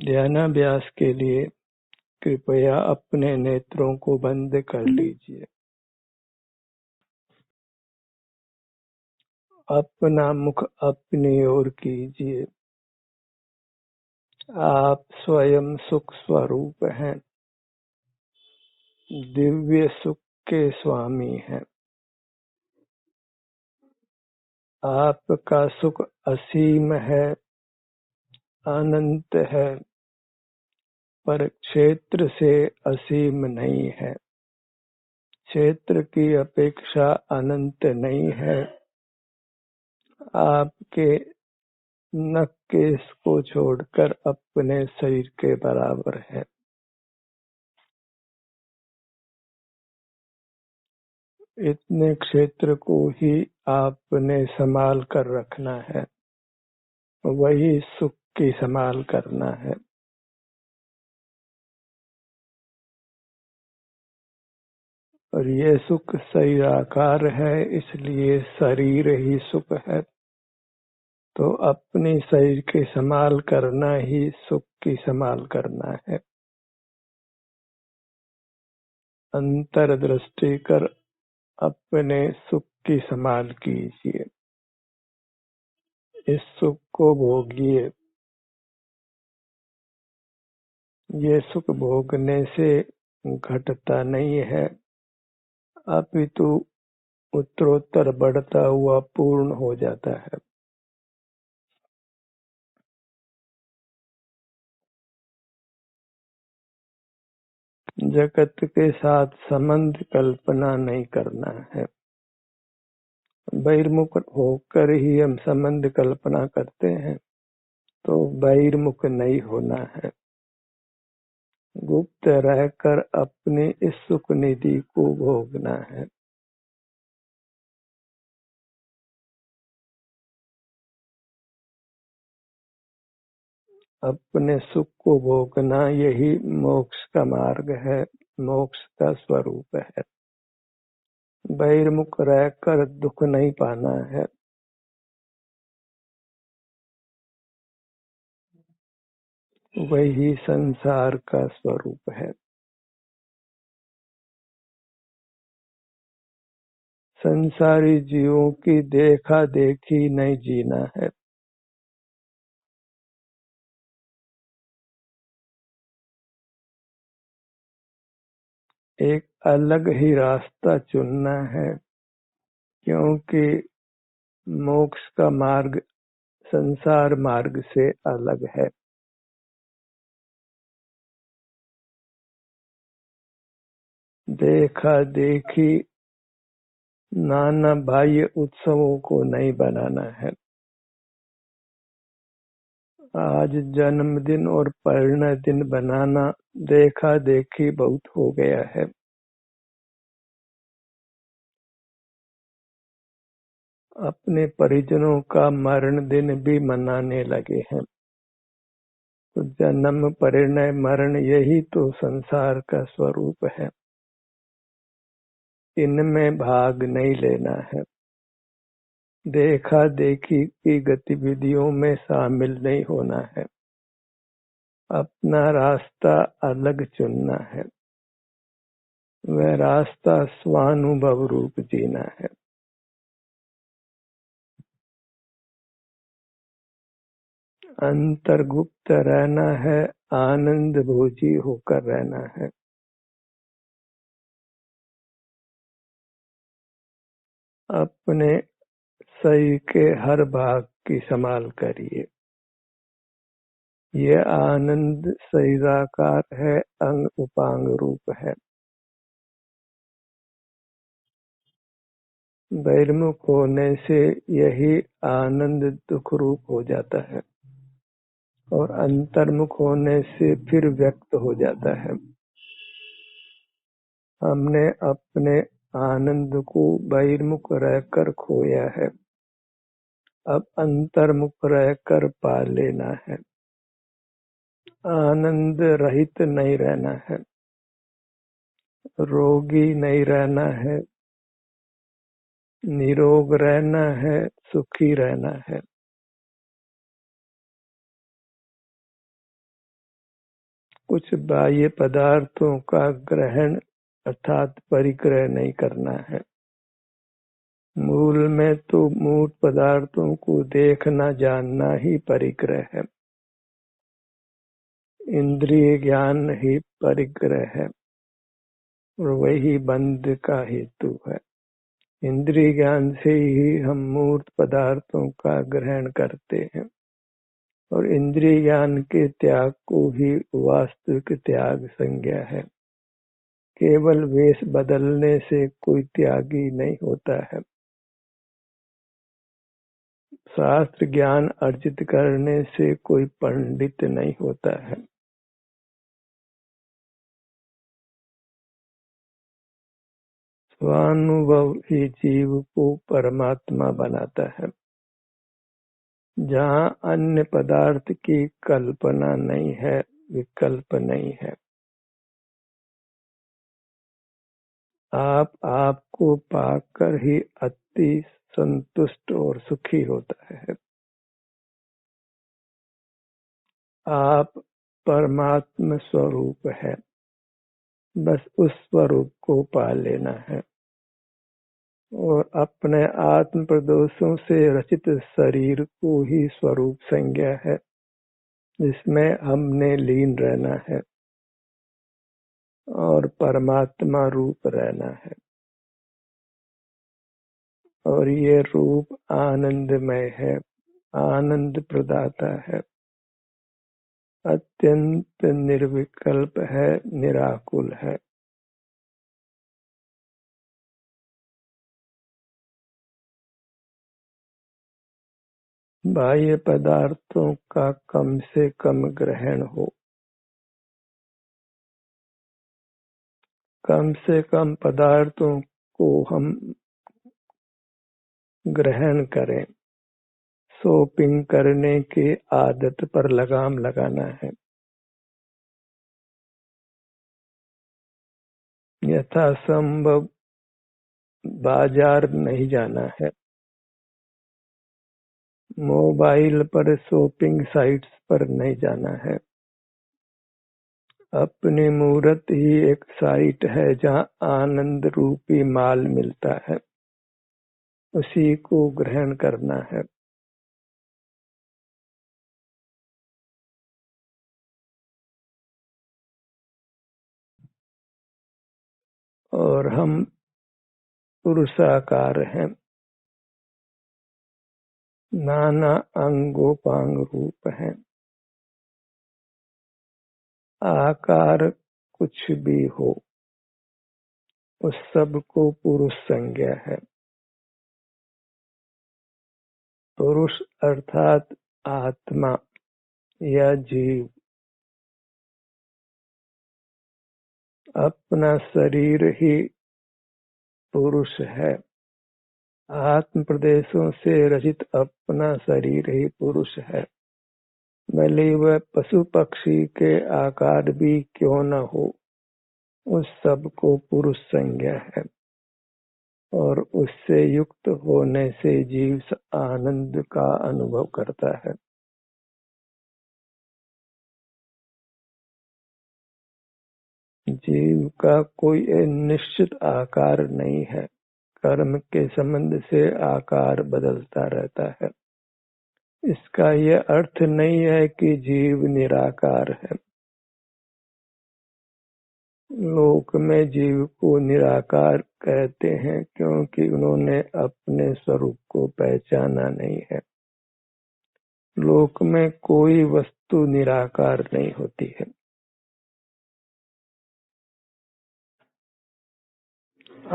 ध्यानाभ्यास के लिए कृपया अपने नेत्रों को बंद कर लीजिए। अपना मुख अपनी ओर कीजिए। आप स्वयं सुख स्वरूप हैं, दिव्य सुख के स्वामी हैं। आपका सुख असीम है, अनंत है, पर क्षेत्र से असीम नहीं है। क्षेत्र की अपेक्षा अनंत नहीं है। आपके नख केश को छोड़कर अपने शरीर के बराबर है। इतने क्षेत्र को ही आपने संभाल कर रखना है, वही सुख की संभाल करना है। और ये सुख शरीराकार है, इसलिए शरीर ही सुख है। तो अपनी शरीर की संभाल करना ही सुख की संभाल करना है। अंतर्दृष्टि कर अपने सुख की संभाल कीजिए। इस सुख को भोगिए। ये सुख भोगने से घटता नहीं है, अपितु उत्तरोत्तर बढ़ता हुआ पूर्ण हो जाता है। जगत के साथ संबंध कल्पना नहीं करना है। बहिर्मुख होकर ही हम संबंध कल्पना करते हैं, तो बहिर्मुख नहीं होना है। गुप्त रहकर अपनी इस सुख निधि को भोगना है। अपने सुख को भोगना यही मोक्ष का मार्ग है, मोक्ष का स्वरूप है। बहिर्मुख रहकर दुख नहीं पाना है। वही संसार का स्वरूप है। संसारी जीवों की देखा देखी नहीं जीना है। एक अलग ही रास्ता चुनना है, क्योंकि मोक्ष का मार्ग संसार मार्ग से अलग है। देखा देखी नाना बाह्य उत्सवों को नहीं बनाना है। आज जन्मदिन और परिणय दिन बनाना देखा देखी बहुत हो गया है। अपने परिजनों का मरण दिन भी मनाने लगे हैं। तो जन्म परिणय मरण यही तो संसार का स्वरूप है। इनमें भाग नहीं लेना है। देखा देखी की गतिविधियों में शामिल नहीं होना है। अपना रास्ता अलग चुनना है। वह रास्ता स्वानुभव रूप जीना है। अंतर्गुप्त रहना है, आनंद भोजी होकर रहना है। अपने शरीर के हर भाग की संभाल करिए। यह आनंद शरीराकार है, अंग उपांग रूप है। बहिर्मुख होने से यही आनंद दुख रूप हो जाता है, और अंतर्मुख होने से फिर व्यक्त हो जाता है। हमने अपने आनंद को बहिर्मुख रहकर खोया है, अब अंतर्मुख रहकर पा लेना है। आनंद रहित नहीं रहना है, रोगी नहीं रहना है, निरोग रहना है, सुखी रहना है। कुछ बाह्य पदार्थों का ग्रहण अर्थात परिग्रह नहीं करना है। मूल में तो मूर्त पदार्थों को देखना जानना ही परिग्रह है। इंद्रिय ज्ञान ही परिग्रह है और वही बंध का हेतु है। इंद्रिय ज्ञान से ही हम मूर्त पदार्थों का ग्रहण करते हैं और इंद्रिय ज्ञान के त्याग को ही वास्तविक त्याग संज्ञा है। केवल वेश बदलने से कोई त्यागी नहीं होता है। शास्त्र ज्ञान अर्जित करने से कोई पंडित नहीं होता है। स्वानुभव ही जीव को परमात्मा बनाता है। जहाँ अन्य पदार्थ की कल्पना नहीं है, विकल्प नहीं है, आप आपको पाकर ही अति संतुष्ट और सुखी होता है। आप परमात्मा स्वरूप है, बस उस स्वरूप को पा लेना है और अपने आत्म प्रदोषों से रचित शरीर को ही स्वरूप संज्ञा है, जिसमें हमने लीन रहना है और परमात्मा रूप रहना है। और ये रूप आनंदमय है, आनंद प्रदाता है, अत्यंत निर्विकल्प है, निराकुल है। बाह्य पदार्थों का कम से कम ग्रहण हो, कम से कम पदार्थों को हम ग्रहण करें। शॉपिंग करने की आदत पर लगाम लगाना है। यथासंभव बाजार नहीं जाना है। मोबाइल पर शॉपिंग साइट्स पर नहीं जाना है। अपनी मूर्त ही एक साइट है जहाँ आनंद रूपी माल मिलता है, उसी को ग्रहण करना है। और हम पुरुषाकार हैं, नाना अंगोपांग रूप हैं। आकार कुछ भी हो, उस सब को पुरुष संज्ञा है। पुरुष अर्थात आत्मा या जीव अपना शरीर ही पुरुष है। आत्म प्रदेशों से रचित अपना शरीर ही पुरुष है, भले वह पशु पक्षी के आकार भी क्यों न हो, उस सब को पुरुष संज्ञा है और उससे युक्त होने से जीव आनंद का अनुभव करता है। जीव का कोई निश्चित आकार नहीं है, कर्म के संबंध से आकार बदलता रहता है। इसका यह अर्थ नहीं है कि जीव निराकार है। लोक में जीव को निराकार कहते हैं क्योंकि उन्होंने अपने स्वरूप को पहचाना नहीं है। लोक में कोई वस्तु निराकार नहीं होती है।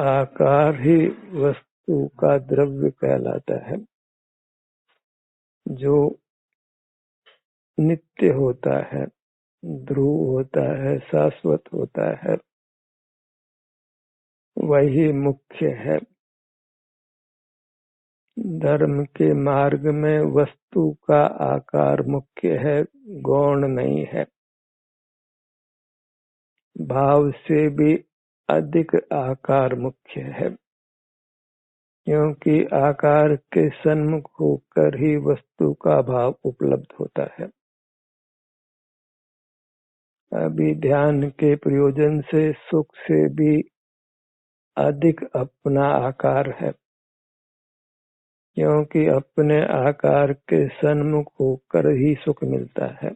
आकार ही वस्तु का द्रव्य कहलाता है, जो नित्य होता है, ध्रुव होता है, शाश्वत होता है, वही मुख्य है। धर्म के मार्ग में वस्तु का आकार मुख्य है, गौण नहीं है। भाव से भी अधिक आकार मुख्य है, क्योंकि आकार के सन्मुख होकर ही वस्तु का भाव उपलब्ध होता है। अभी ध्यान के प्रयोजन से सुख से भी अधिक अपना आकार है, क्योंकि अपने आकार के सन्मुख होकर ही सुख मिलता है।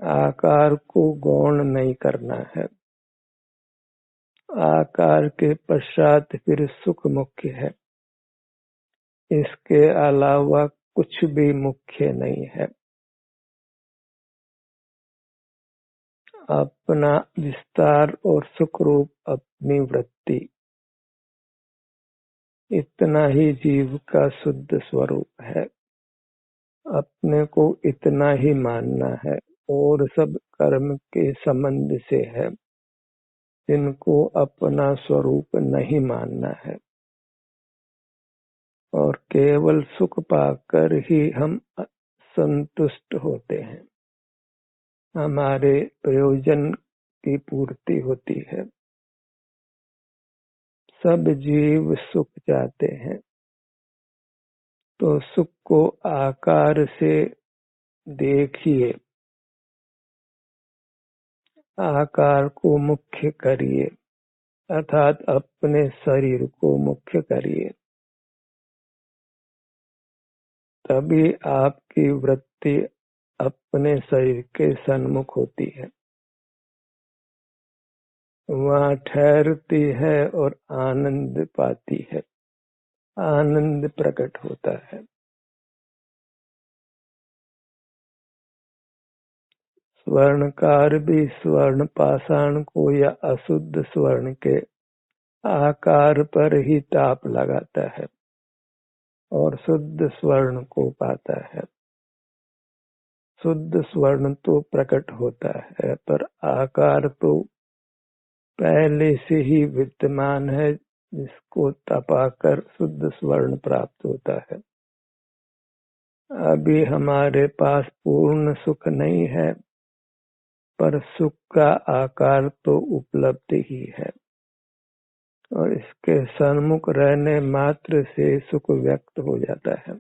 आकार को गौण नहीं करना है। आकार के पश्चात फिर सुख मुख्य है, इसके अलावा कुछ भी मुख्य नहीं है। अपना विस्तार और सुख रूप अपनी वृत्ति, इतना ही जीव का शुद्ध स्वरूप है। अपने को इतना ही मानना है और सब कर्म के संबंध से है, जिनको अपना स्वरूप नहीं मानना है। और केवल सुख पाकर ही हम संतुष्ट होते हैं, हमारे प्रयोजन की पूर्ति होती है। सब जीव सुख चाहते हैं, तो सुख को आकार से देखिए, आकार को मुख्य करिए, अर्थात अपने शरीर को मुख्य करिए, तभी आपकी वृत्ति अपने शरीर के सन्मुख होती है, वहाँ ठहरती है और आनंद पाती है, आनंद प्रकट होता है। स्वर्णकार भी स्वर्ण पाषाण को या अशुद्ध स्वर्ण के आकार पर ही ताप लगाता है और शुद्ध स्वर्ण को पाता है। शुद्ध स्वर्ण तो प्रकट होता है, पर आकार तो पहले से ही विद्यमान है, जिसको तपाकर शुद्ध स्वर्ण प्राप्त होता है। अभी हमारे पास पूर्ण सुख नहीं है, पर सुख का आकार तो उपलब्ध ही है, और इसके सन्मुख रहने मात्र से सुख व्यक्त हो जाता है।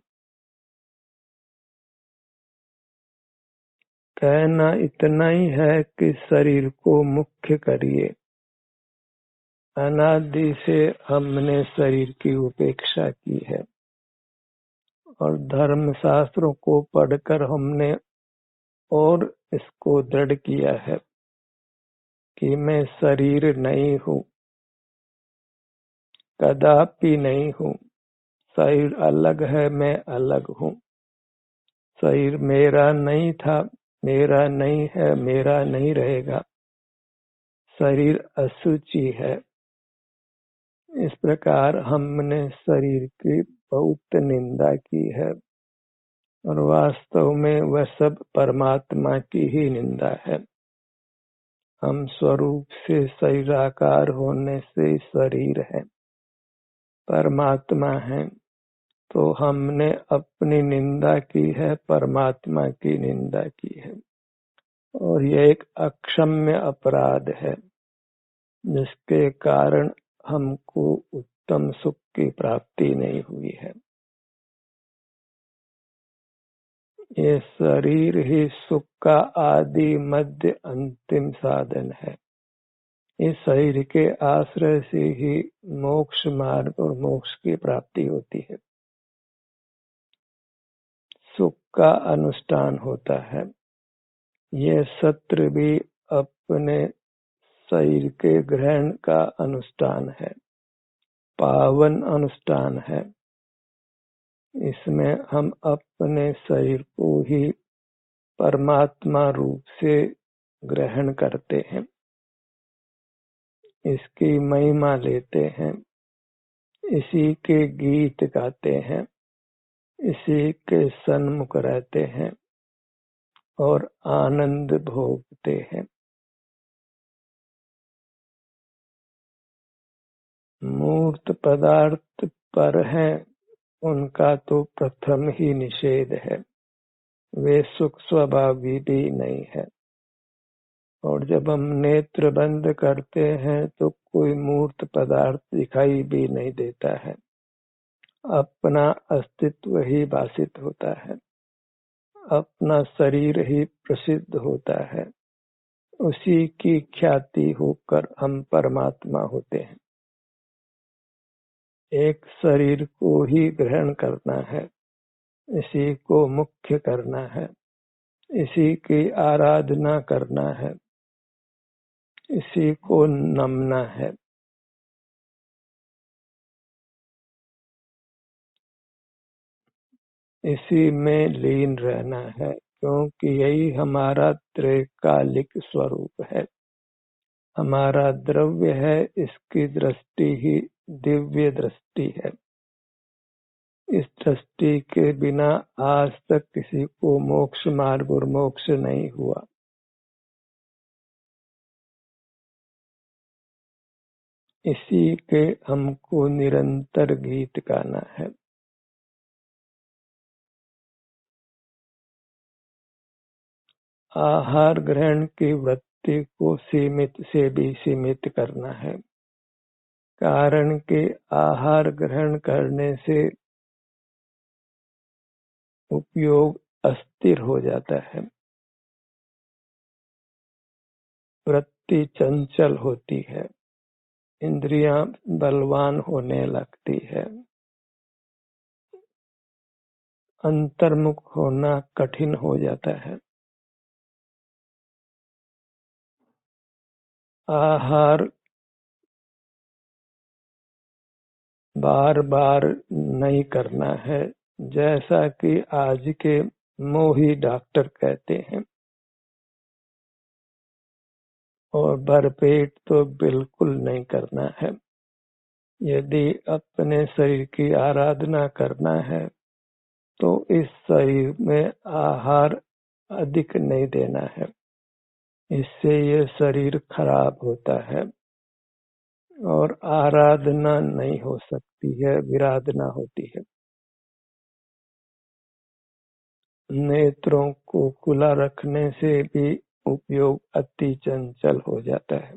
कहना इतना ही है कि शरीर को मुख्य करिए। अनादि से हमने शरीर की उपेक्षा की है, और धर्म शास्त्रों को पढ़कर हमने और इसको दृढ़ किया है कि मैं शरीर नहीं हूँ, कदापि नहीं हूँ। शरीर अलग है, मैं अलग हूँ। शरीर मेरा नहीं था, मेरा नहीं है, मेरा नहीं रहेगा। शरीर अशुचि है। इस प्रकार हमने शरीर की बहुत निंदा की है, और वास्तव में वह सब परमात्मा की ही निंदा है। हम स्वरूप से शरीराकार होने से शरीर है, परमात्मा है, तो हमने अपनी निंदा की है, परमात्मा की निंदा की है, और यह एक अक्षम्य अपराध है, जिसके कारण हमको उत्तम सुख की प्राप्ति नहीं हुई है। ये शरीर ही सुख का आदि मध्य अंतिम साधन है। इस शरीर के आश्रय से ही मोक्ष मार्ग और मोक्ष की प्राप्ति होती है। सुख का अनुष्ठान होता है। यह सत्र भी अपने शरीर के ग्रहण का अनुष्ठान है, पावन अनुष्ठान है। इसमें हम अपने शरीर को ही परमात्मा रूप से ग्रहण करते हैं, इसकी महिमा लेते हैं, इसी के गीत गाते हैं, इसी के सन्मुख रहते हैं और आनंद भोगते हैं। मूर्त पदार्थ पर हैं, उनका तो प्रथम ही निषेध है। वे सुख स्वभावी भी नहीं है, और जब हम नेत्र बंद करते हैं तो कोई मूर्त पदार्थ दिखाई भी नहीं देता है, अपना अस्तित्व ही भासित होता है। अपना शरीर ही प्रसिद्ध होता है, उसी की ख्याति होकर हम परमात्मा होते हैं। एक शरीर को ही ग्रहण करना है, इसी को मुख्य करना है, इसी की आराधना करना है, इसी को नमना है। इसी में लीन रहना है, क्योंकि यही हमारा त्रैकालिक स्वरूप है। हमारा द्रव्य है, इसकी दृष्टि ही दिव्य दृष्टि है। इस दृष्टि के बिना आज तक किसी को मोक्ष मार्ग और मोक्ष नहीं हुआ। इसी के हमको निरंतर गीत गाना है। आहार ग्रहण की वृत्ति को सीमित से भी सीमित करना है, कारण कि आहार ग्रहण करने से उपयोग अस्थिर हो जाता है, वृत्ति चंचल होती है, इंद्रियां बलवान होने लगती है, अंतर्मुख होना कठिन हो जाता है। आहार बार बार नहीं करना है, जैसा कि आज के मोही डॉक्टर कहते हैं, और भरपेट तो बिल्कुल नहीं करना है। यदि अपने शरीर की आराधना करना है तो इस शरीर में आहार अधिक नहीं देना है, इससे ये शरीर खराब होता है और आराधना नहीं हो सकती है, विराधना होती है। नेत्रों को खुला रखने से भी उपयोग अति चंचल हो जाता है।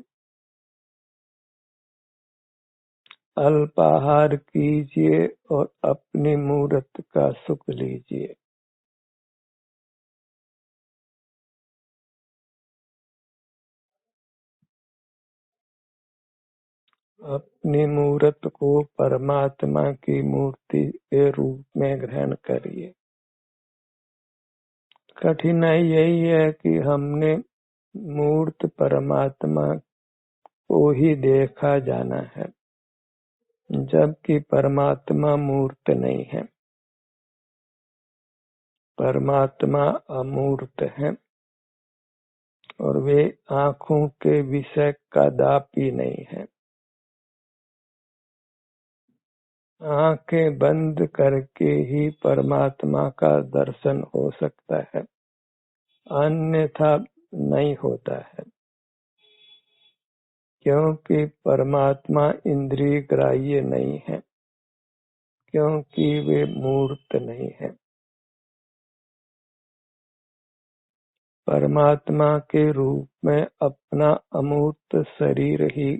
अल्पाहार कीजिए और अपनी मूर्त का सुख लीजिए। अपनी मूर्त को परमात्मा की मूर्ति के रूप में ग्रहण करिए। कठिनाई यही है कि हमने मूर्त परमात्मा को ही देखा जाना है, जबकि परमात्मा मूर्त नहीं है। परमात्मा अमूर्त है और वे आँखों के विषय का दापी नहीं है। आंखें बंद करके ही परमात्मा का दर्शन हो सकता है, अन्यथा नहीं होता है, क्योंकि परमात्मा इंद्रिय ग्राह्य नहीं है, क्योंकि वे मूर्त नहीं है। परमात्मा के रूप में अपना अमूर्त शरीर ही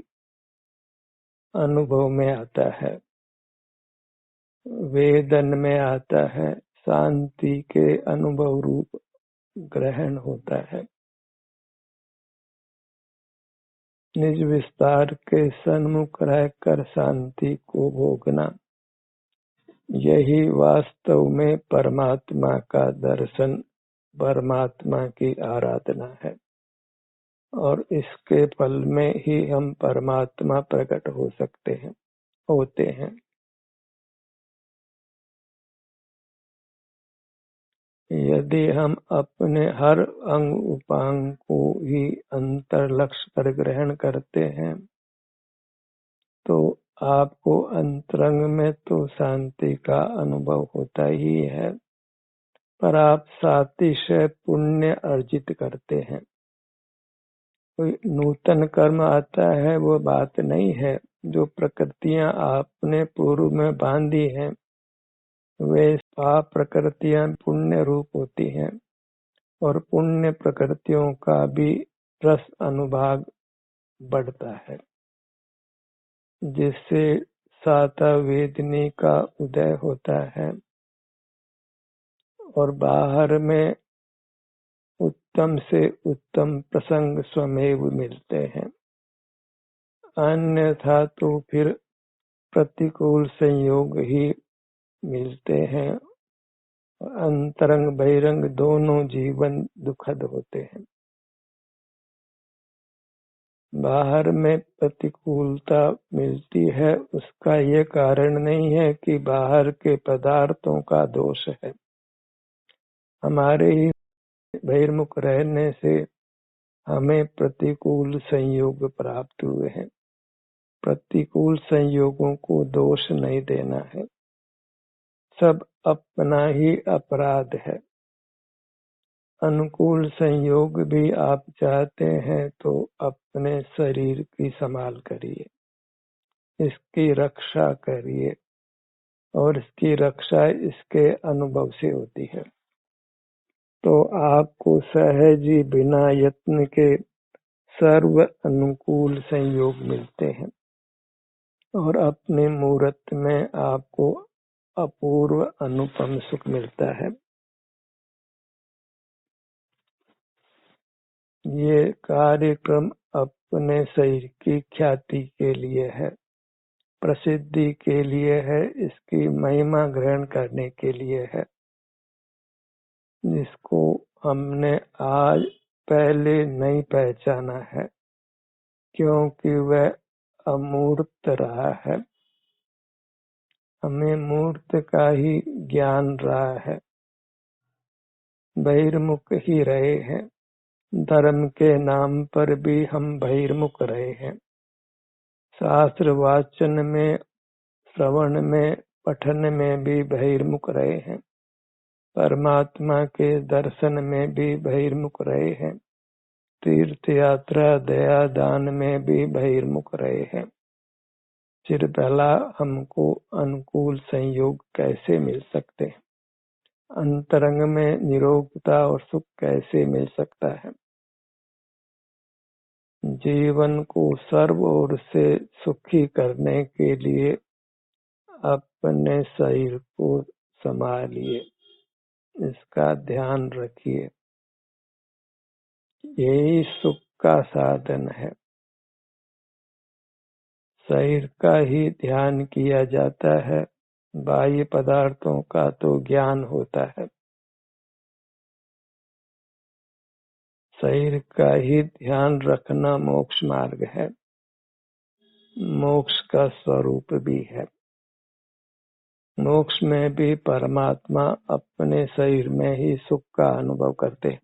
अनुभव में आता है, वेदन में आता है, शांति के अनुभव रूप ग्रहण होता है। निज विस्तार के सन्मुख रहकर शांति को भोगना, यही वास्तव में परमात्मा का दर्शन, परमात्मा की आराधना है, और इसके फल में ही हम परमात्मा प्रकट हो सकते हैं, होते हैं। यदि हम अपने हर अंग उपांग को ही अंतर लक्ष्य पर ग्रहण करते हैं तो आपको अंतरंग में तो शांति का अनुभव होता ही है, पर आप सातिशय पुण्य अर्जित करते हैं। कोई नूतन कर्म आता है वो बात नहीं है, जो प्रकृतियां आपने पूर्व में बांधी हैं वे पाप प्रकृतियां पुण्य रूप होती हैं, और पुण्य प्रकृतियों का भी रस अनुभाग बढ़ता है, जिससे साता वेदनी का उदय होता है और बाहर में उत्तम से उत्तम प्रसंग स्वमेव मिलते हैं, अन्यथा तो फिर प्रतिकूल संयोग ही मिलते हैं। अंतरंग बहिरंग दोनों जीवन दुखद होते हैं। बाहर में प्रतिकूलता मिलती है, उसका ये कारण नहीं है कि बाहर के पदार्थों का दोष है। हमारे ही बहिर्मुख रहने से हमें प्रतिकूल संयोग प्राप्त हुए हैं। प्रतिकूल संयोगों को दोष नहीं देना है, सब अपना ही अपराध है। अनुकूल संयोग भी आप चाहते हैं तो अपने शरीर की संभाल करिए, इसकी रक्षा करिए, और इसकी रक्षा इसके अनुभव से होती है। तो आपको सहज ही बिना यत्न के सर्व अनुकूल संयोग मिलते हैं और अपने मुहूर्त में आपको अपूर्व अनुपम सुख मिलता है। ये कार्यक्रम अपने शरीर की ख्याति के लिए है, प्रसिद्धि के लिए है, इसकी महिमा ग्रहण करने के लिए है, जिसको हमने आज पहले नहीं पहचाना है, क्योंकि वह अमूर्त रहा है। हमें मूर्त का ही ज्ञान रहा है, बहिर्मुख ही रहे हैं। धर्म के नाम पर भी हम बहिर्मुख रहे हैं। शास्त्र वाचन में, श्रवण में, पठन में भी बहिर्मुख रहे हैं। परमात्मा के दर्शन में भी बहिर्मुख रहे हैं। तीर्थ यात्रा, दया दान में भी बहिर्मुख रहे हैं। फिर भला हमको अनुकूल संयोग कैसे मिल सकते हैं? अंतरंग में निरोगता और सुख कैसे मिल सकता है? जीवन को सर्व ओर से सुखी करने के लिए अपने शरीर को संभालिए, इसका ध्यान रखिए, यही सुख का साधन है। शरीर का ही ध्यान किया जाता है, बाह्य पदार्थों का तो ज्ञान होता है। शरीर का ही ध्यान रखना मोक्ष मार्ग है, मोक्ष का स्वरूप भी है। मोक्ष में भी परमात्मा अपने शरीर में ही सुख का अनुभव करते हैं।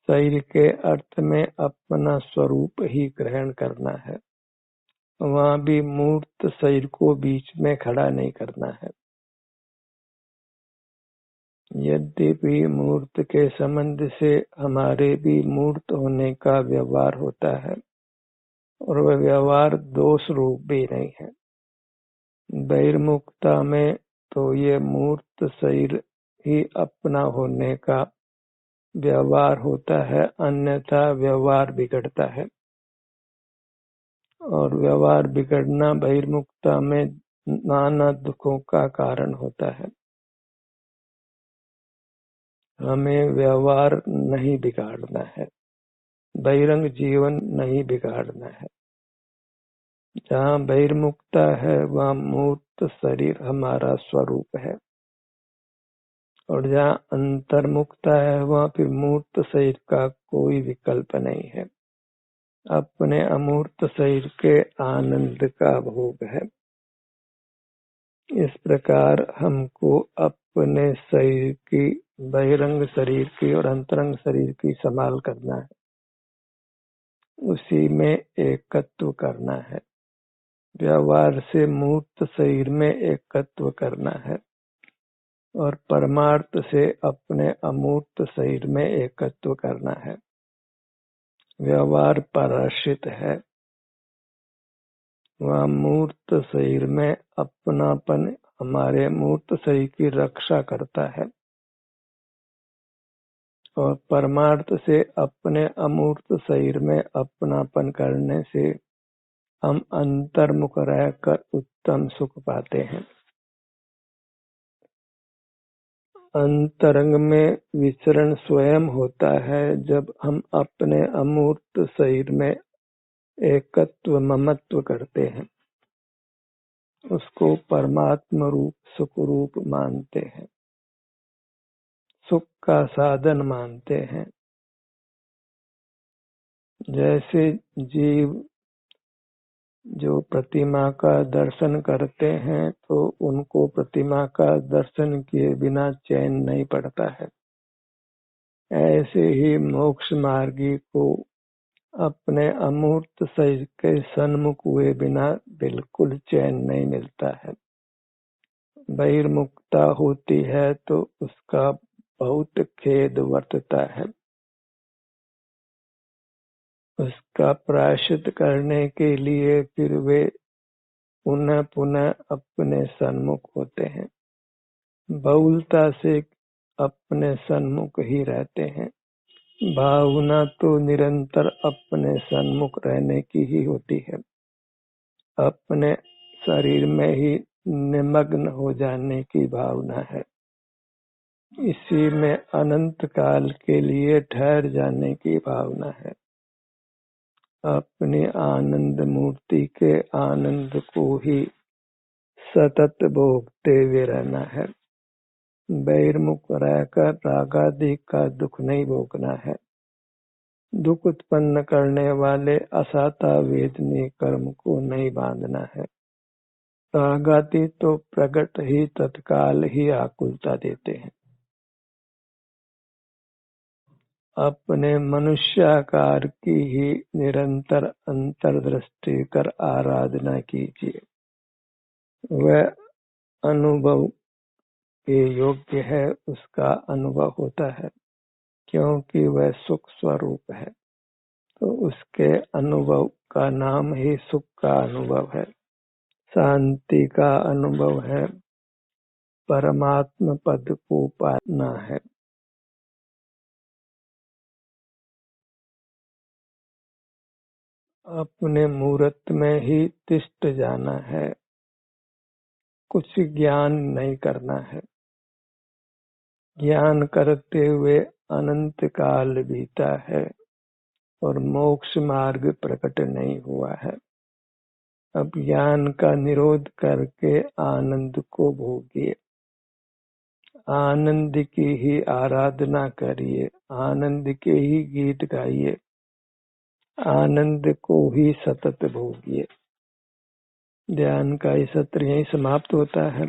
शरीर के अर्थ में अपना स्वरूप ही ग्रहण करना है, वहाँ भी मूर्त शरीर को बीच में खड़ा नहीं करना है। यद्यपि मूर्त के संबंध से हमारे भी मूर्त होने का व्यवहार होता है, और वह व्यवहार दोष रूप भी नहीं है। बहिर्मुखता में तो ये मूर्त शरीर ही अपना होने का व्यवहार होता है, अन्यथा व्यवहार बिगड़ता है, और व्यवहार बिगड़ना बहिर्मुखता में नाना दुखों का कारण होता है। हमें व्यवहार नहीं बिगाड़ना है, बहिरंग जीवन नहीं बिगाड़ना है। जहाँ बहिर्मुखता है वहाँ मूर्त शरीर हमारा स्वरूप है, और जहाँ अंतर्मुखता है वहाँ फिर मूर्त शरीर का कोई विकल्प नहीं है। अपने अमूर्त शरीर के आनंद का भोग है। इस प्रकार हमको अपने शरीर की, बहिरंग शरीर की और अंतरंग शरीर की संभाल करना है, उसी में एकत्व करना है। व्यवहार से मूर्त शरीर में एकत्व करना है, और परमार्थ से अपने अमूर्त शरीर में एकत्व करना है। व्यवहार पराश्रित है, वह मूर्त शरीर में अपनापन हमारे मूर्त शरीर की रक्षा करता है, और परमार्थ से अपने अमूर्त शरीर में अपनापन करने से हम अंतर्मुख रहकर उत्तम सुख पाते हैं। अंतरंग में विचरण स्वयं होता है जब हम अपने अमूर्त शरीर में एकत्व ममत्व करते हैं, उसको परमात्म रूप सुख रूप मानते हैं, सुख का साधन मानते हैं। जैसे जीव जो प्रतिमा का दर्शन करते हैं तो उनको प्रतिमा का दर्शन किए बिना चैन नहीं पड़ता है, ऐसे ही मोक्ष मार्गी को अपने अमूर्त शरीर के सन्मुख हुए बिना बिल्कुल चैन नहीं मिलता है। बहिर्मुखता होती है तो उसका बहुत खेद वर्तता है। उसका प्रायश्चित करने के लिए फिर वे पुनः पुनः अपने सन्मुख होते हैं, बहुलता से अपने सन्मुख ही रहते हैं। भावना तो निरंतर अपने सन्मुख रहने की ही होती है, अपने शरीर में ही निमग्न हो जाने की भावना है, इसी में अनंत काल के लिए ठहर जाने की भावना है। अपनी आनंद मूर्ति के आनंद को ही सतत भोगते हुए रहना है। बहिर्मुख रहकर रागादि का दुख नहीं भोगना है। दुख उत्पन्न करने वाले असाता वेदनी कर्म को नहीं बांधना है। रागादि तो प्रकट ही तत्काल ही आकुलता देते हैं। अपने मनुष्याकार की ही निरंतर अंतर्दृष्टि कर आराधना कीजिए, वह अनुभव के योग्य है, उसका अनुभव होता है, क्योंकि वह सुख स्वरूप है, तो उसके अनुभव का नाम ही सुख का अनुभव है, शांति का अनुभव है, परमात्म पद को पाना है। अपने मूर्त में ही तिष्ठ जाना है, कुछ ज्ञान नहीं करना है। ज्ञान करते हुए अनंत काल बीता है और मोक्ष मार्ग प्रकट नहीं हुआ है। अब ज्ञान का निरोध करके आनंद को भोगिए, आनंद की ही आराधना करिए, आनंद के ही गीत गाइए, आनंद को ही सतत भोगिए। ध्यान का ये सत्र यहीं समाप्त होता है।